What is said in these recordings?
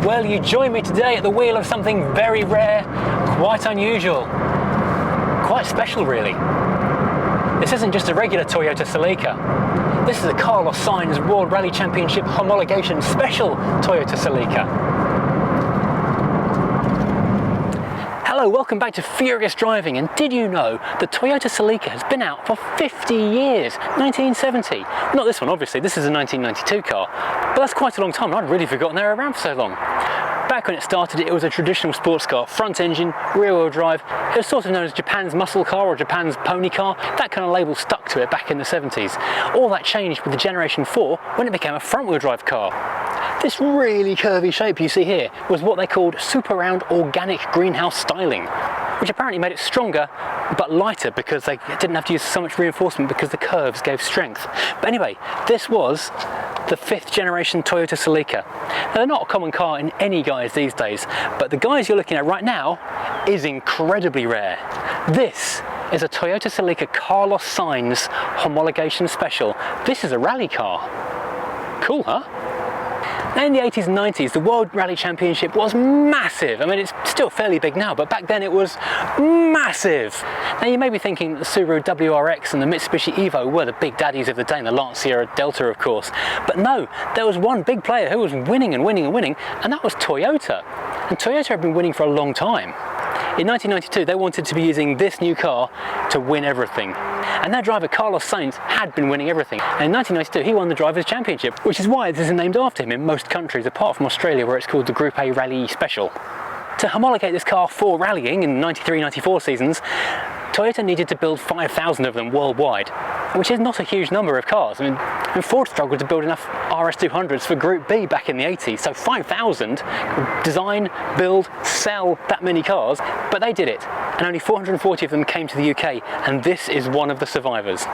Well, you join me today at the wheel of something very rare, quite unusual, quite special really. This isn't just a regular Toyota Celica. This is a Carlos Sainz World Rally Championship homologation special Toyota Celica. Hello, welcome back to Furious Driving, and did you know the Toyota Celica has been out for 50 years, 1970. Not this one obviously, this is a 1992 car, but that's quite a long time and I'd really forgotten they were around for so long. Back when it started, it was a traditional sports car, front engine, rear wheel drive. It was sort of known as Japan's muscle car or Japan's pony car. That kind of label stuck to it back in the 70s. All that changed with the Generation 4 when it became a front wheel drive car. This really curvy shape you see here was what they called super round organic greenhouse styling, which apparently made it stronger but lighter because they didn't have to use so much reinforcement because the curves gave strength. But anyway, this was the 5th generation Toyota Celica. Now, they're not a common car in any guise these days, but the guise you're looking at right now is incredibly rare. This is a Toyota Celica Carlos Sainz homologation special. This is a rally car. Cool, huh? Now in the 80s and 90s, the World Rally Championship was massive. I mean, it's still fairly big now, but back then it was massive. Now you may be thinking the Subaru WRX and the Mitsubishi Evo were the big daddies of the day, and the Lancia Delta of course. But no, there was one big player who was winning and winning and winning, and that was Toyota. And Toyota had been winning for a long time. In 1992, they wanted to be using this new car to win everything. And their driver, Carlos Sainz, had been winning everything. And in 1992, he won the Drivers' Championship, which is why this is named after him in most countries, apart from Australia, where it's called the Group A Rally Special. To homologate this car for rallying in the 93-94 seasons, Toyota needed to build 5,000 of them worldwide, which is not a huge number of cars. I mean, Ford struggled to build enough RS200s for Group B back in the 80s, so 5,000 design, build, sell that many cars, but they did it, and only 440 of them came to the UK, and this is one of the survivors.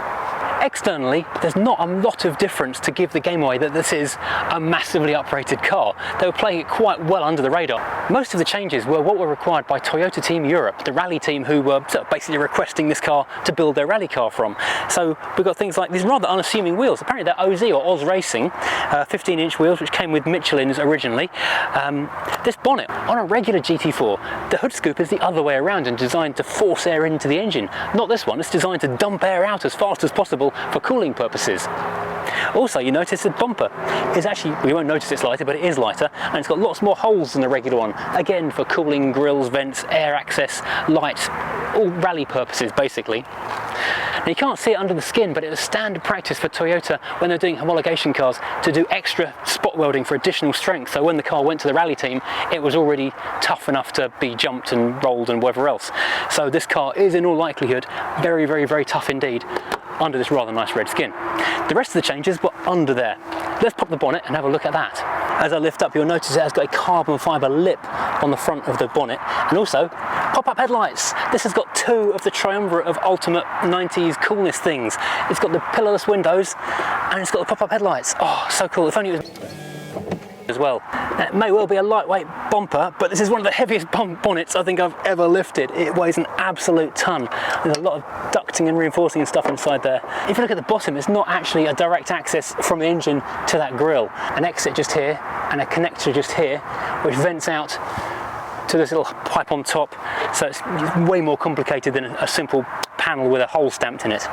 Externally, there's not a lot of difference to give the game away that this is a massively uprated car. They were playing it quite well under the radar. Most of the changes were what were required by Toyota Team Europe, the rally team who were sort of basically requesting this car to build their rally car from. So we've got things like these rather unassuming wheels. Apparently they're OZ or Oz Racing, 15-inch wheels which came with Michelin's originally. This bonnet on a regular GT4, the hood scoop is the other way around and designed to force air into the engine. Not this one, it's designed to dump air out as fast as possible for cooling purposes. Also, you notice the bumper is actually, we won't notice it's lighter, but it is lighter, and it's got lots more holes than the regular one, again for cooling, grills, vents, air access, lights, all rally purposes basically. Now you can't see it under the skin, but it was standard practice for Toyota when they're doing homologation cars to do extra spot welding for additional strength, so when the car went to the rally team it was already tough enough to be jumped and rolled and whatever else. So this car is in all likelihood very, very, very tough indeed under this rather nice red skin. The rest of the changes were under there. Let's pop the bonnet and have a look at that. As I lift up, you'll notice it has got a carbon fibre lip on the front of the bonnet, and also pop-up headlights. This has got two of the triumvirate of ultimate 90s coolness things. It's got the pillarless windows and it's got the pop-up headlights. Oh, so cool. If only it was as well. Now, it may well be a lightweight bumper, but this is one of the heaviest bonnets I think I've ever lifted. It weighs an absolute ton. There's a lot of ducting and reinforcing and stuff inside there. If you look at the bottom, it's not actually a direct access from the engine to that grille. An exit just here and a connector just here, which vents out to this little pipe on top. So it's way more complicated than a simple panel with a hole stamped in it.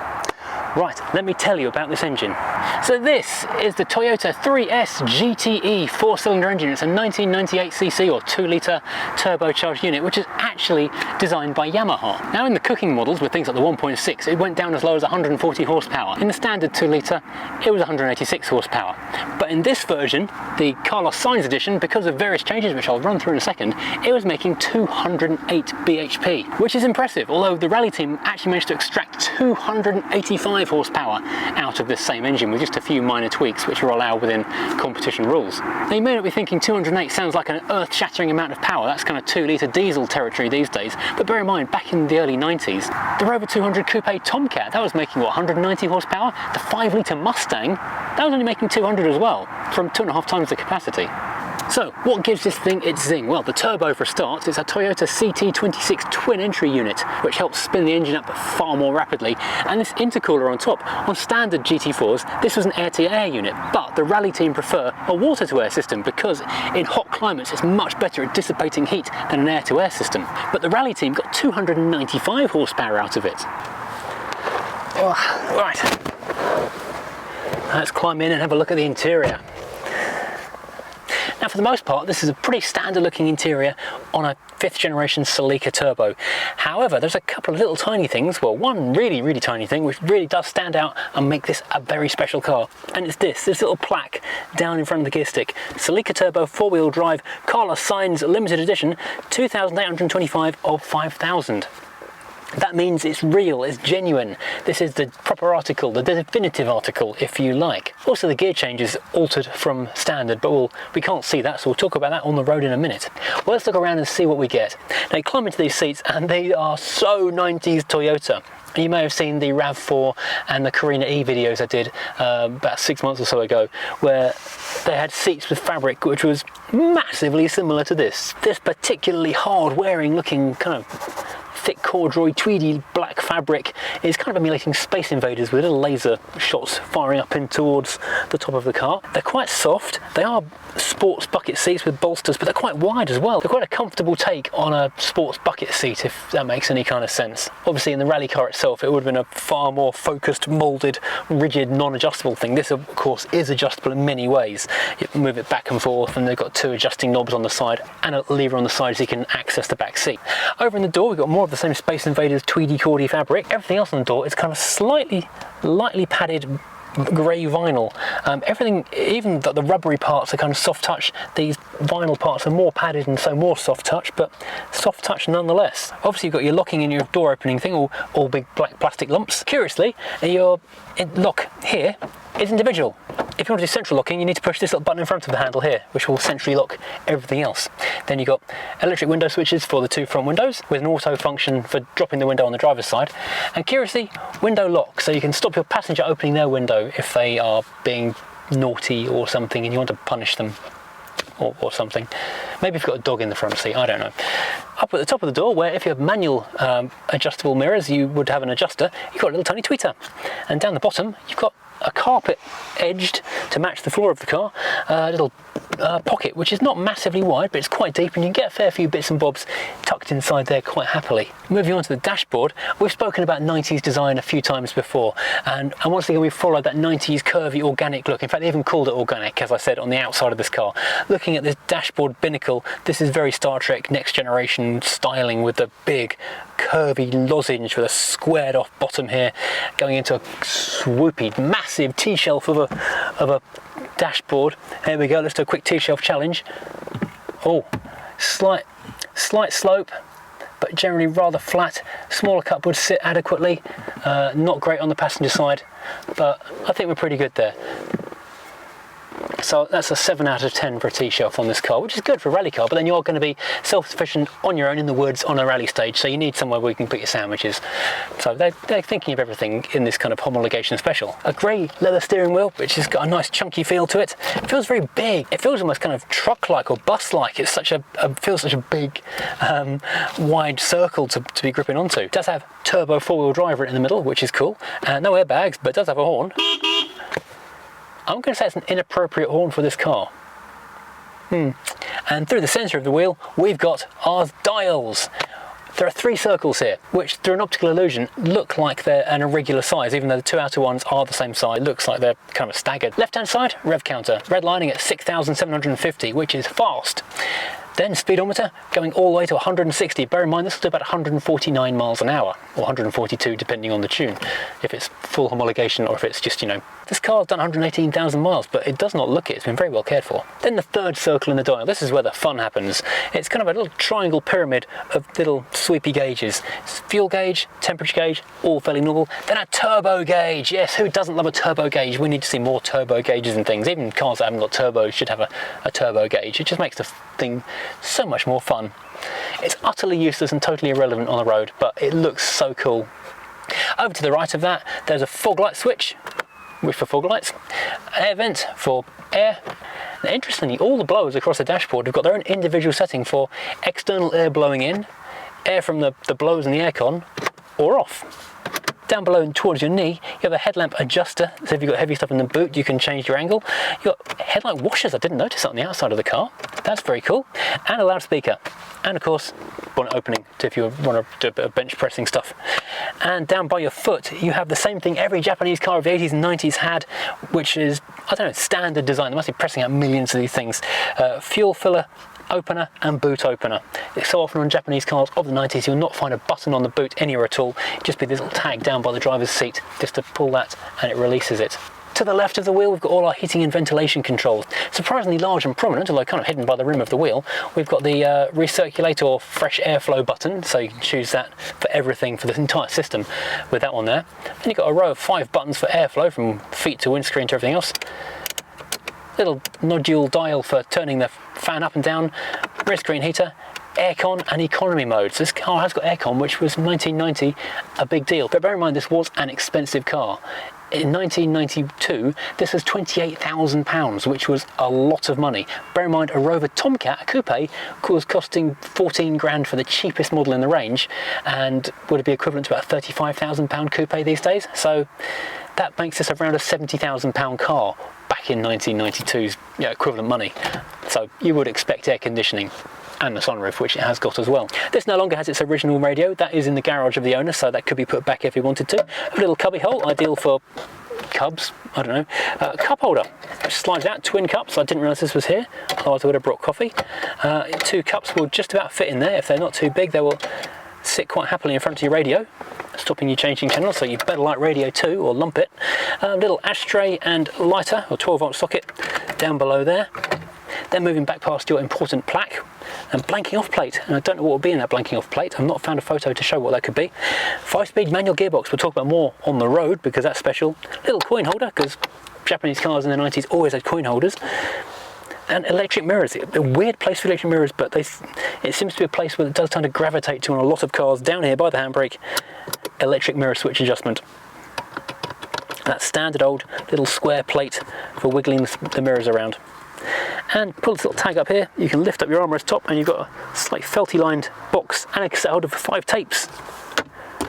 Right, let me tell you about this engine. So this is the Toyota 3S GTE 4-cylinder engine. It's a 1998cc or 2-litre turbocharged unit, which is actually designed by Yamaha. Now in the cooking models with things like the 1.6, it went down as low as 140 horsepower. In the standard 2-litre, it was 186 horsepower. But in this version, the Carlos Sainz edition, because of various changes which I'll run through in a second, it was making 208 bhp, which is impressive, although the rally team actually managed to extract 285 horsepower out of this same engine with just a few minor tweaks which are allowed within competition rules. Now you may not be thinking 208 sounds like an earth-shattering amount of power. That's kind of 2-litre diesel territory these days, but bear in mind back in the early 90s the Rover 200 Coupe Tomcat, that was making what, 190 horsepower? The 5-litre Mustang, that was only making 200 as well, from 2.5 times the capacity. So, what gives this thing its zing? Well, the turbo for a start. It's a Toyota CT26 twin entry unit, which helps spin the engine up far more rapidly, and this intercooler on top. On standard GT4s, this was an air-to-air unit, but the rally team prefer a water-to-air system because in hot climates it's much better at dissipating heat than an air-to-air system. But the rally team got 295 horsepower out of it. Oh, right, let's climb in and have a look at the interior. Now, for the most part, this is a pretty standard looking interior on a 5th generation Celica turbo. However, there's a couple of little tiny things, well, one really tiny thing which really does stand out and make this a very special car. And it's this little plaque down in front of the gear stick. Celica Turbo 4-wheel drive Carlos Sainz limited edition 2825 of 5000. That means it's real, it's genuine. This is the proper article, the definitive article, if you like. Also, the gear change is altered from standard, but we can't see that, so we'll talk about that on the road in a minute. Well, let's look around and see what we get. Now, you climb into these seats, and they are so 90s Toyota. You may have seen the RAV4 and the Carina E videos I did about 6 months or so ago, where they had seats with fabric which was massively similar to this. This particularly hard-wearing looking kind of thick corduroy tweedy black fabric is kind of emulating Space Invaders with little laser shots firing up in towards the top of the car. They're quite soft. They are sports bucket seats with bolsters, but they're quite wide as well. They're quite a comfortable take on a sports bucket seat, if that makes any kind of sense. Obviously, in the rally car itself, it would have been a far more focused, moulded, rigid, non-adjustable thing. This, of course, is adjustable in many ways. You can move it back and forth, and they've got 2 adjusting knobs on the side and a lever on the side so you can access the back seat. Over in the door, we've got more of the same Space Invaders tweedy cordy fabric. Everything else on the door is kind of slightly lightly padded grey vinyl. Everything, even the rubbery parts are kind of soft touch. These vinyl parts are more padded and so more soft touch, but soft touch nonetheless. Obviously, you've got your locking and your door opening thing, all big black plastic lumps. Curiously, your lock here is individual. If you want to do central locking, you need to push this little button in front of the handle here, which will centrally lock everything else. Then you've got electric window switches for the 2 front windows, with an auto function for dropping the window on the driver's side. And curiously, window lock, so you can stop your passenger opening their window if they are being naughty or something and you want to punish them or something. Maybe if you've got a dog in the front seat, I don't know. Up at the top of the door, where if you have manual adjustable mirrors, you would have an adjuster, you've got a little tiny tweeter. And down the bottom, you've got a carpet edged to match the floor of the car, a little pocket which is not massively wide, but it's quite deep, and you can get a fair few bits and bobs tucked inside there quite happily. Moving on to the dashboard, we've spoken about 90s design a few times before, and once again we followed that 90s curvy organic look. In fact, they even called it organic, as I said, on the outside of this car. Looking at this dashboard binnacle, this is very Star Trek Next Generation styling, with the big curvy lozenge with a squared off bottom here going into a swoopy massive T-shelf of a dashboard. Here we go, let's do a quick T-shelf challenge. Oh, slight slope, but generally rather flat. Smaller cup would sit adequately. Not great on the passenger side, but I think we're pretty good there. So that's a 7 out of 10 for a T-shelf on this car, which is good for a rally car, but then you're going to be self-sufficient on your own in the woods on a rally stage, so you need somewhere where you can put your sandwiches. So they're thinking of everything in this kind of homologation special. A grey leather steering wheel, which has got a nice chunky feel to it. It feels very big. It feels almost kind of truck-like or bus-like. It's feels such a big, wide circle to be gripping onto. It does have turbo 4-wheel drive in the middle, which is cool. No airbags, but it does have a horn. I'm going to say it's an inappropriate horn for this car. And through the centre of the wheel, we've got our dials. There are 3 circles here, which through an optical illusion look like they're an irregular size, even though the 2 outer ones are the same size. It looks like they're kind of staggered. Left-hand side, rev counter, redlining at 6,750, which is fast. Then speedometer going all the way to 160. Bear in mind, this will do about 149 miles an hour, or 142 depending on the tune, if it's full homologation or if it's just, This car's done 118,000 miles, but it does not look it. It's been very well cared for. Then the 3rd circle in the dial. This is where the fun happens. It's kind of a little triangle pyramid of little sweepy gauges. It's fuel gauge, temperature gauge, all fairly normal. Then a turbo gauge. Yes, who doesn't love a turbo gauge? We need to see more turbo gauges and things. Even cars that haven't got turbos should have a turbo gauge. It just makes the thing so much more fun. It's utterly useless and totally irrelevant on the road, but it looks so cool. Over to the right of that, there's a fog light switch, for fog lights, an air vent for air, Now, interestingly, all the blowers across the dashboard have got their own individual setting for external air blowing in, air from the blowers and the aircon, or off. Down below and towards your knee, you have a headlamp adjuster, so if you've got heavy stuff in the boot, you can change your angle. You've got headlight washers, I didn't notice that on the outside of the car. That's very cool. And a loudspeaker. And of course, bonnet opening, if you want to do a bit of bench pressing stuff. And down by your foot, you have the same thing every Japanese car of the 80s and 90s had, which is, I don't know, standard design. They must be pressing out millions of these things. Fuel filler opener and boot opener. So often on Japanese cars of the 90s, you'll not find a button on the boot anywhere at all. It'll just be this little tag down by the driver's seat, just to pull that and it releases it. To the left of the wheel, we've got all our heating and ventilation controls. Surprisingly large and prominent, although kind of hidden by the rim of the wheel. We've got the recirculate or fresh airflow button, so you can choose that for everything, for the entire system with that one there. Then you've got a row of 5 buttons for airflow, from feet to windscreen to everything else. Little nodule dial for turning the fan up and down, rear screen heater, aircon and economy modes. This car has got aircon, which was 1990 a big deal, but bear in mind this was an expensive car. In 1992, this was £28,000, which was a lot of money. Bear in mind, a Rover Tomcat, a coupe, was costing 14 grand for the cheapest model in the range, and would be equivalent to about £35,000 coupe these days. So that makes this around a £70,000 car back in 1992's equivalent money. So you would expect air conditioning and the sunroof, which it has got as well. This no longer has its original radio. That is in the garage of the owner, so that could be put back if he wanted to. A little cubby hole, ideal for cubs, I don't know. A cup holder, which slides out, twin cups. I didn't realise this was here, otherwise I would have brought coffee. 2 cups will just about fit in there. If they're not too big, they will sit quite happily in front of your radio, stopping you changing channels, so you better like radio 2 or lump it. Little ashtray and lighter, or 12-volt socket, down below there. Then moving back past your important plaque and blanking off plate, and I don't know what will be in that blanking off plate. I've not found a photo to show what that could be. 5-speed manual gearbox, we'll talk about more on the road because that's special. Little coin holder, because Japanese cars in the 90s always had coin holders. And electric mirrors, a weird place for electric mirrors, but it seems to be a place where it does tend to gravitate to on a lot of cars. Down here by the handbrake, electric mirror switch adjustment. That standard old little square plate for wiggling the mirrors around. And pull this little tag up here, you can lift up your armrest top and you've got a slight felty lined box and a cassette holder for 5 tapes.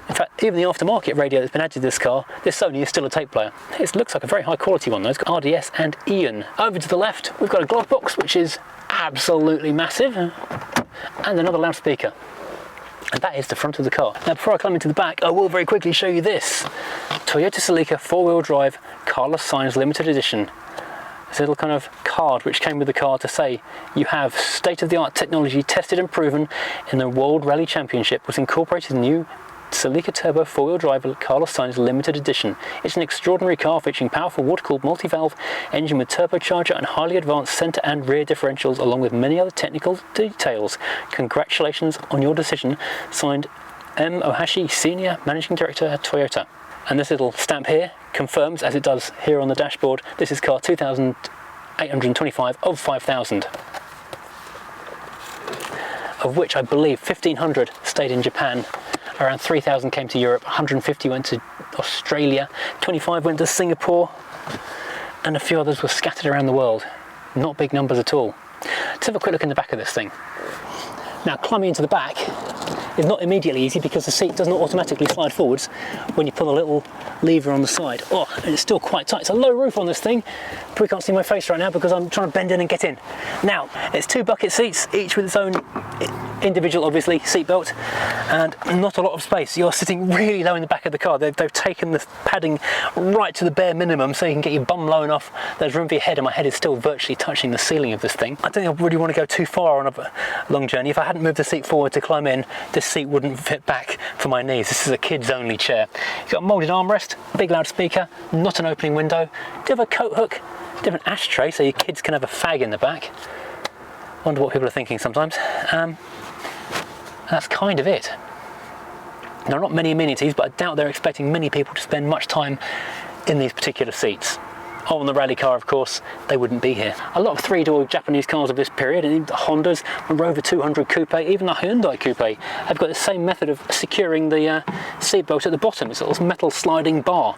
In fact, even the aftermarket radio that's been added to this car, this Sony is still a tape player. It looks like a very high quality one though. It's got RDS and Ian. Over to the left, we've got a glove box, which is absolutely massive, and another loudspeaker. And that is the front of the car. Now before I come into the back, I will very quickly show you this. Toyota Celica 4-wheel drive Carlos Sainz limited edition. This little kind of card which came with the car to say you have state-of-the-art technology tested and proven in the World Rally Championship, was incorporated in the new Celica Turbo 4-wheel drive Carlos Sainz limited edition. It's an extraordinary car featuring powerful water-cooled multi-valve engine with turbocharger and highly advanced centre and rear differentials, along with many other technical details. Congratulations on your decision. Signed, M. Ohashi, Senior Managing Director at Toyota. And this little stamp here confirms, as it does here on the dashboard, this is car 2,825 of 5,000. Of which I believe 1,500 stayed in Japan, around 3,000 came to Europe, 150 went to Australia, 25 went to Singapore, and a few others were scattered around the world. Not big numbers at all. Let's have a quick look in the back of this thing. Now, climbing into the back is not immediately easy because the seat doesn't automatically slide forwards when you pull a little lever on the side. Oh, and it's still quite tight. It's a low roof on this thing. Probably can't see my face right now because I'm trying to bend in and get in. Now, it's 2 bucket seats, each with its own individual, obviously, seat belt, and not a lot of space. You're sitting really low in the back of the car. They've taken the padding right to the bare minimum so you can get your bum low enough. There's room for your head, and my head is still virtually touching the ceiling of this thing. I don't think I really want to go too far on a long journey. If I hadn't moved the seat forward to climb in, this seat wouldn't fit back for my knees. This is a kids only chair. You've got a moulded armrest, big loudspeaker, not an opening window, do have a coat hook, different ashtray so your kids can have a fag in the back. Wonder what people are thinking sometimes. That's kind of it. There are not many amenities, but I doubt they're expecting many people to spend much time in these particular seats. on the rally car, of course, they wouldn't be here. A lot of three-door Japanese cars of this period, and even the Hondas, the Rover 200 Coupe, even the Hyundai Coupe, have got the same method of securing the seatbelt at the bottom. It's a little metal sliding bar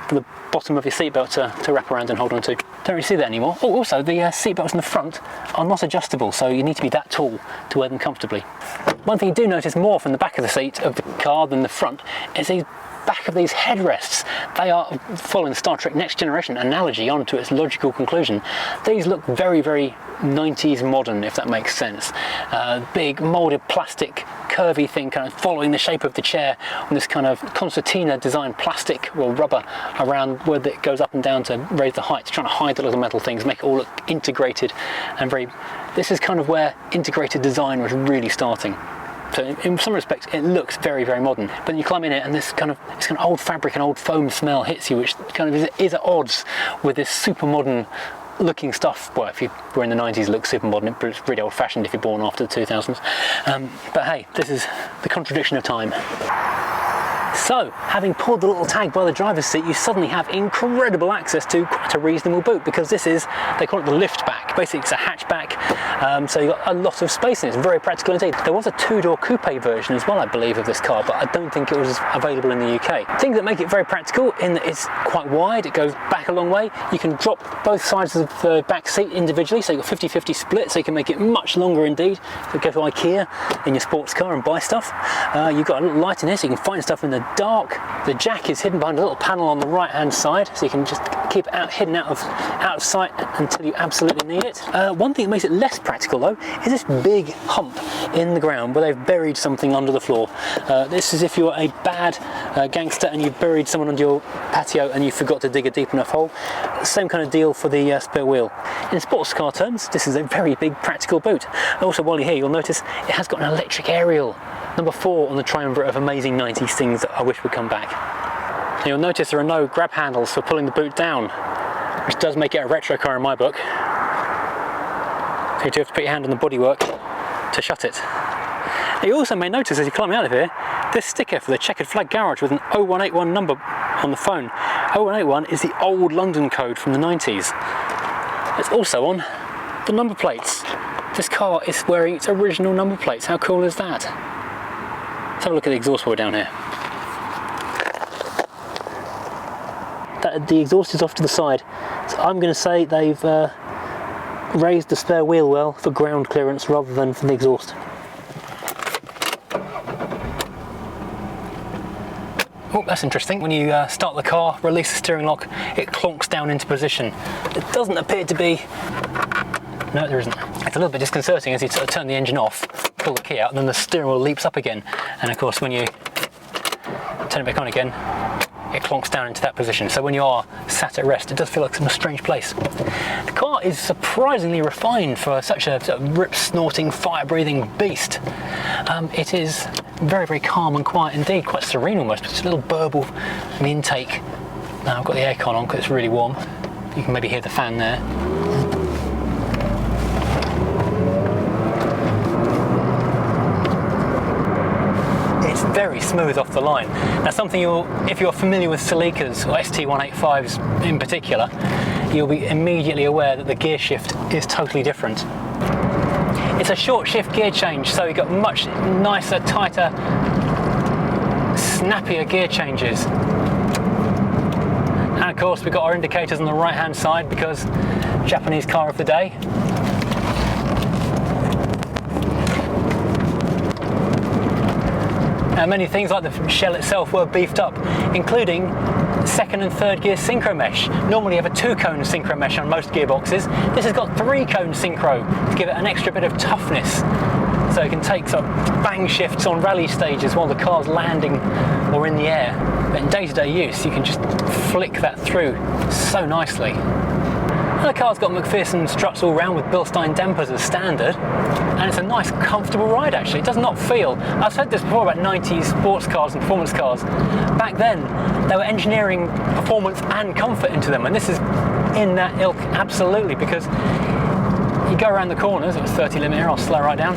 for the bottom of your seatbelt to wrap around and hold on to. Don't really see that anymore. Oh, also the seatbelts in the front are not adjustable, so you need to be that tall to wear them comfortably. One thing you do notice more from the back of the seat of the car than the front is these back of these headrests. They are, following the Star Trek Next Generation analogy on to its logical conclusion, these look very, very 90s modern, if that makes sense. Big moulded plastic curvy thing kind of following the shape of the chair on this kind of concertina designed plastic or rubber around where it goes up and down to raise the height, trying to hide the little metal things, make it all look integrated and very... This is kind of where integrated design was really starting. So in some respects it looks very, very modern, but then you climb in it and this kind of old fabric and old foam smell hits you, which kind of is at odds with this super modern looking stuff. Well, if you were in the 90s it looks super modern, it's really old fashioned if you're born after the 2000s. But hey, this is the contradiction of time. So, having pulled the little tag by the driver's seat, you suddenly have incredible access to quite a reasonable boot, because this is, they call it the lift back. Basically it's a hatchback, so you've got a lot of space in it. It's very practical indeed. There was a two-door coupe version as well, I believe, of this car, but I don't think it was available in the UK. Things that make it very practical in that it's quite wide, it goes back a long way. You can drop both sides of the back seat individually, so you've got 50-50 split, so you can make it much longer indeed. So go to IKEA in your sports car and buy stuff. You've got a little light in here, so you can find stuff in the dark. The jack is hidden behind a little panel on the right hand side, so you can just keep it hidden out of sight until you absolutely need it. One thing that makes it less practical though is this big hump in the ground where they've buried something under the floor. This is if you're a bad gangster and you've buried someone under your patio and you forgot to dig a deep enough hole. Same kind of deal for the spare wheel. In sports car terms, this is a very big practical boot. Also, while you're here, you'll notice it has got an electric aerial. Number 4 on the triumvirate of amazing 90s things that I wish would come back. Now you'll notice there are no grab handles for pulling the boot down, which does make it a retro car in my book. So you do have to put your hand on the bodywork to shut it. Now you also may notice as you climb out of here, this sticker for the Checkered Flag Garage with an 0181 number on the phone. 0181 is the old London code from the 90s. It's also on the number plates. This car is wearing its original number plates. How cool is that? Let's have a look at the exhaust while we're down here. The exhaust is off to the side, so I'm going to say they've raised the spare wheel well for ground clearance rather than for the exhaust. Oh, that's interesting. When you start the car, release the steering lock, it clonks down into position. It doesn't appear to be... No, there isn't. It's a little bit disconcerting as you sort of turn the engine off, pull the key out, and then the steering wheel leaps up again. And of course, when you turn it back on again, it clonks down into that position. So when you are sat at rest, it does feel like some strange place. The car is surprisingly refined for such a sort of rip-snorting, fire-breathing beast. It is very, very calm and quiet indeed, quite serene almost. Just a little burble in the intake. Now I've got the aircon on because it's really warm. You can maybe hear the fan there. Very smooth off the line. Now something if you're familiar with Celicas or ST185s in particular, you'll be immediately aware that the gear shift is totally different. It's a short shift gear change, so you've got much nicer, tighter, snappier gear changes. And of course we've got our indicators on the right hand side because Japanese car of the day. Many things like the shell itself were beefed up, including second and third gear synchro mesh. Normally you have a 2-cone synchro mesh on most gearboxes. This has got 3-cone synchro to give it an extra bit of toughness. So you can take sort of bang shifts on rally stages while the car's landing or in the air. But in day-to-day use, you can just flick that through so nicely. And the car's got McPherson struts all round with Bilstein dampers as standard, and it's a nice comfortable ride actually. It does not feel, I've said this before about 90s sports cars and performance cars, back then they were engineering performance and comfort into them, and this is in that ilk absolutely, because you go around the corners, it was 30 limit here, I'll slow right down.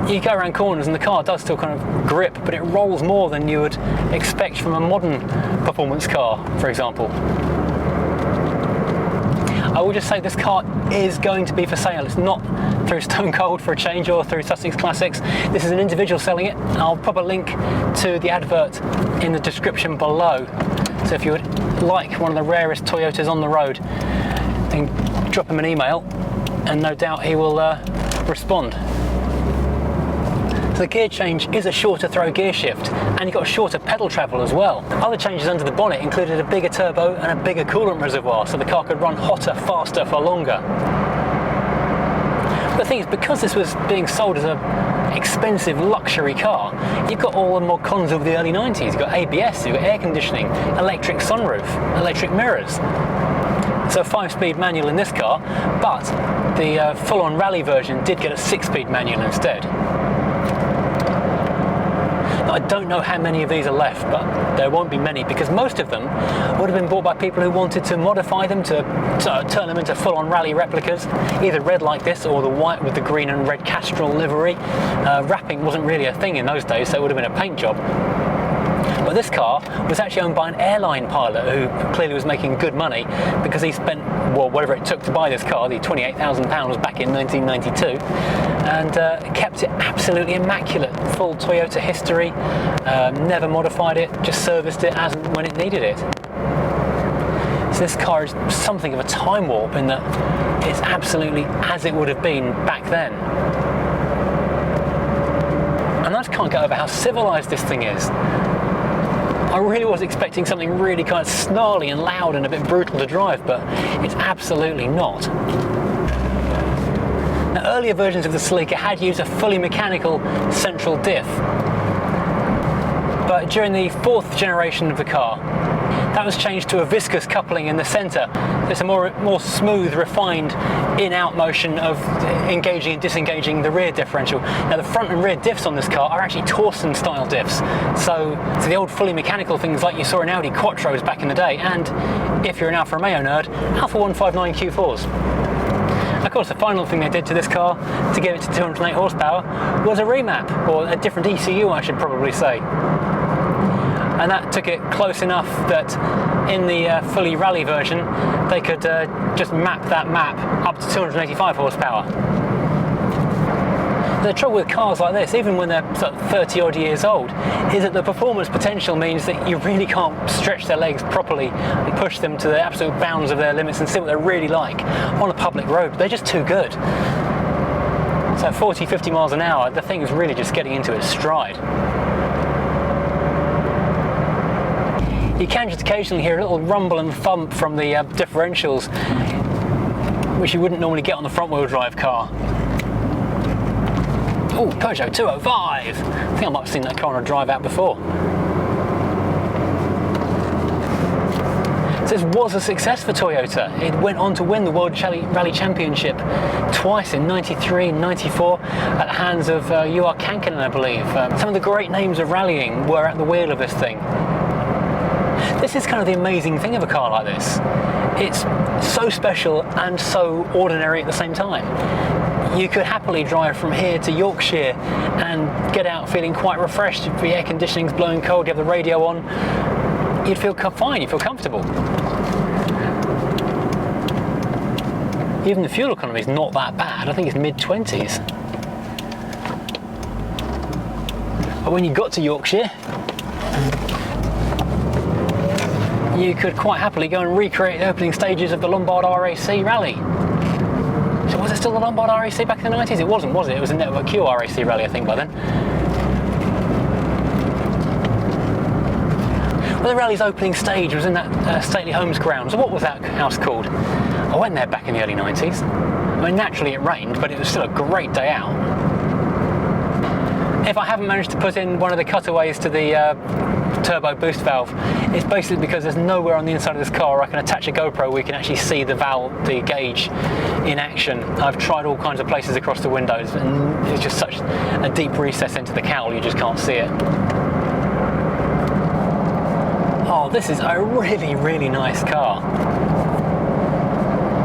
you go around corners and the car does still kind of grip, but it rolls more than you would expect from a modern performance car, for example. I will just say this car is going to be for sale. It's not through Stone Cold for a change or through Sussex Classics. This is an individual selling it. I'll pop a link to the advert in the description below. So if you would like one of the rarest Toyotas on the road, then drop him an email and no doubt he will respond. So the gear change is a shorter throw gear shift, and you've got a shorter pedal travel as well. Other changes under the bonnet included a bigger turbo and a bigger coolant reservoir, so the car could run hotter, faster for longer. But the thing is, because this was being sold as an expensive luxury car, you've got all the more cons of the early 90s. You've got ABS, you've got air conditioning, electric sunroof, electric mirrors. So a 5-speed manual in this car, but the full-on rally version did get a 6-speed manual instead. I don't know how many of these are left, but there won't be many, because most of them would have been bought by people who wanted to modify them to turn them into full-on rally replicas, either red like this or the white with the green and red Castrol livery. Wrapping wasn't really a thing in those days, so it would have been a paint job. But this car was actually owned by an airline pilot who clearly was making good money, because he spent, well, whatever it took to buy this car, the £28,000 back in 1992, and kept it absolutely immaculate. Full Toyota history, never modified it, just serviced it as and when it needed it. So this car is something of a time warp in that it's absolutely as it would have been back then. And I just can't get over how civilised this thing is. I really was expecting something really kind of snarly and loud and a bit brutal to drive, but it's absolutely not. Now, earlier versions of the Celica had used a fully mechanical central diff, but during the 4th generation of the car, that was changed to a viscous coupling in the centre. There's a more smooth, refined in-out motion of engaging and disengaging the rear differential. Now the front and rear diffs on this car are actually Torsen style diffs. So the old fully mechanical things like you saw in Audi Quattros back in the day, and if you're an Alfa Romeo nerd, Alfa 159 Q4s. Of course, the final thing they did to this car to get it to 208 horsepower was a remap, or a different ECU I should probably say. And that took it close enough that in the fully rally version they could just map that map up to 285 horsepower. The trouble with cars like this, even when they're sort of 30 odd years old, is that the performance potential means that you really can't stretch their legs properly and push them to the absolute bounds of their limits and see what they're really like on a public road. They're just too good. So 40-50 miles an hour, the thing is really just getting into its stride. You can just occasionally hear a little rumble and thump from the differentials, which you wouldn't normally get on the front-wheel drive car. Oh, Peugeot 205! I think I might have seen that car on a drive out before. So this was a success for Toyota. It went on to win the World Rally Championship twice, in 93 and 94, at the hands of Juha Kankkunen, I believe. Some of the great names of rallying were at the wheel of this thing. This is kind of the amazing thing of a car like this. It's so special and so ordinary at the same time. You could happily drive from here to Yorkshire and get out feeling quite refreshed. If the air conditioning's blowing cold, you have the radio on, you'd feel fine, you'd feel comfortable. Even the fuel economy is not that bad. I think it's mid-20s. But when you got to Yorkshire, you could quite happily go and recreate the opening stages of the Lombard RAC rally. So was it still the Lombard RAC back in the 90s? It wasn't, was it? It was a Network Q RAC rally, I think, by then. Well, the rally's opening stage was in that Stately Homes grounds. What was that house called? I went there back in the early 90s. I mean, naturally it rained, but it was still a great day out. If I haven't managed to put in one of the cutaways to the turbo boost valve, it's basically because there's nowhere on the inside of this car where I can attach a GoPro where you can actually see the valve, the gauge in action. I've tried all kinds of places across the windows, and it's just such a deep recess into the cowl, you just can't see it. Oh, this is a really, really nice car.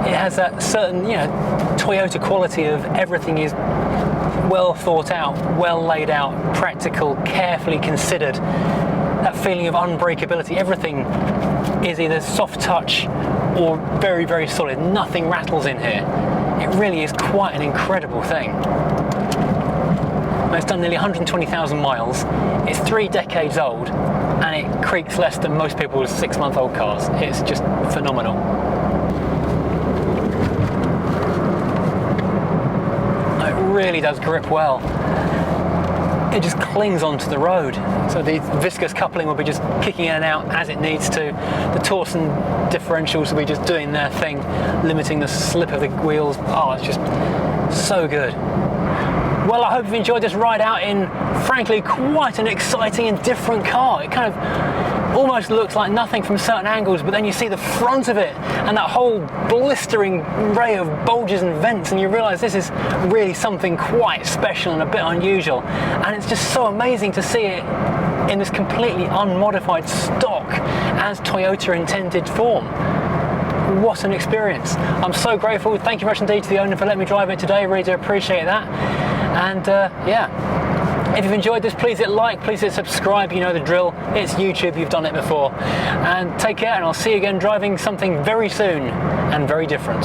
It has that certain, you know, Toyota quality of everything is well thought out, well laid out, practical, carefully considered. That feeling of unbreakability, everything is either soft touch or very, very solid. Nothing rattles in here. It really is quite an incredible thing. It's done nearly 120,000 miles. It's 3 decades old, and it creaks less than most people's 6-month-old cars. It's just phenomenal. It really does grip well. It just clings onto the road. So the viscous coupling will be just kicking in and out as it needs to. The torsion differentials will be just doing their thing, limiting the slip of the wheels. Oh, it's just so good. Well, I hope you've enjoyed this ride out in, frankly, quite an exciting and different car. It kind of almost looks like nothing from certain angles, but then you see the front of it and that whole blistering array of bulges and vents, and you realise this is really something quite special and a bit unusual. And it's just so amazing to see it in this completely unmodified stock as Toyota intended form. What an experience. I'm so grateful. Thank you very much indeed to the owner for letting me drive it today. Really do appreciate that. And yeah, if you've enjoyed this, please hit like, please hit subscribe. You know the drill. It's YouTube, you've done it before. And take care, and I'll see you again driving something very soon and very different.